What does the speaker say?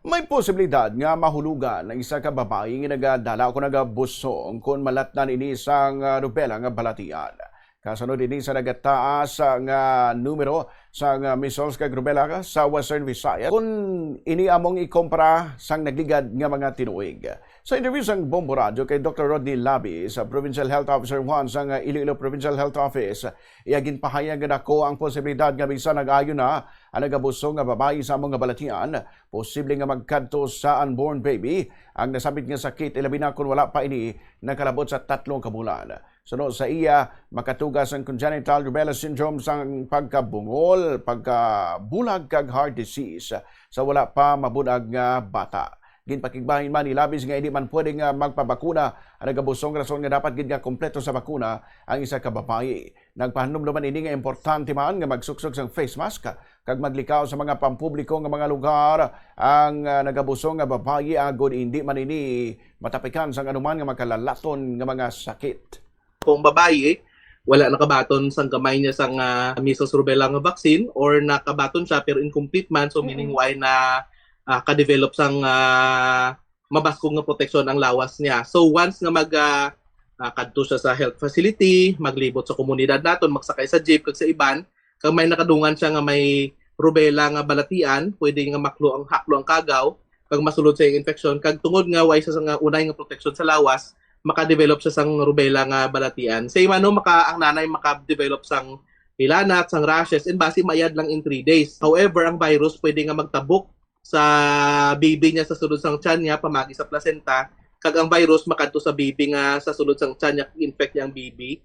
May posibilidad nga mahulugan ng isa ka babae nga nagadala o nagabusong kung malatnan ini sang rubela nga balatian. Kasunod ini sa nagataas nga numero sa measles kag rubela sa Western Visayas kung ini among ikompara sang nagligad nga mga tinuig. Sa interview sang Bombo Radio kay Dr. Rodney Labi sa Provincial Health Officer 1 sa Iloilo Provincial Health Office, iyagin pahayag nga dako ang posibilidad nga bisa nag-ayo na ang nagabusong nga babae sa among nga balatian, posible nga magkadto sa unborn baby ang nasabit nga sakit ilabi na kung wala pa ini nakalabot sa 3 ka bulan. Sunod sa iya, makatugas ang congenital rubella syndrome sang pagkabungol, pagkabulag kag heart disease sa wala pa mabudag nga bata. Ginpakigbahin man ni labis nga hindi man pwede nga magpabakuna ang nagabusong rason nga dapat gid nga kompleto sa bakuna ang isa ka babae. Nagpahanom naman ini nga importante man nga magsuksok sang face mask kag maglikaw sa mga pampubliko nga mga lugar ang nagabusong nga babae agod hindi man ini matapikan sang anuman nga makalalaton nga mga sakit. Kung babae, wala nakabaton sang kamay niya sang measles rubella nga vaccine or nakabaton siya pero incomplete man, so meaning why na ka-develop sang mabaskong nga proteksyon ang lawas niya. So once nga kadto siya sa health facility, maglibot sa komunidad naton, magsakay sa jeep kag sa iban, kag may nakadungan siya nga may rubella nga balatian, pwede nga haklo ang kagaw, kag masulod sa infection, kag tungod nga way sa nga unay nga proteksyon sa lawas, maka-develop siya sang rubella nga balatian. Say man ang nanay maka-develop sang hilanat, sang rashes, and basi mayad lang in 3 days. However, ang virus pwede nga magtabok sa baby niya sa sulod sang tiyan niya, pamagi sa placenta, kag ang virus makadto sa baby nga sa sulod sang tiyan niya, infect niya ang baby.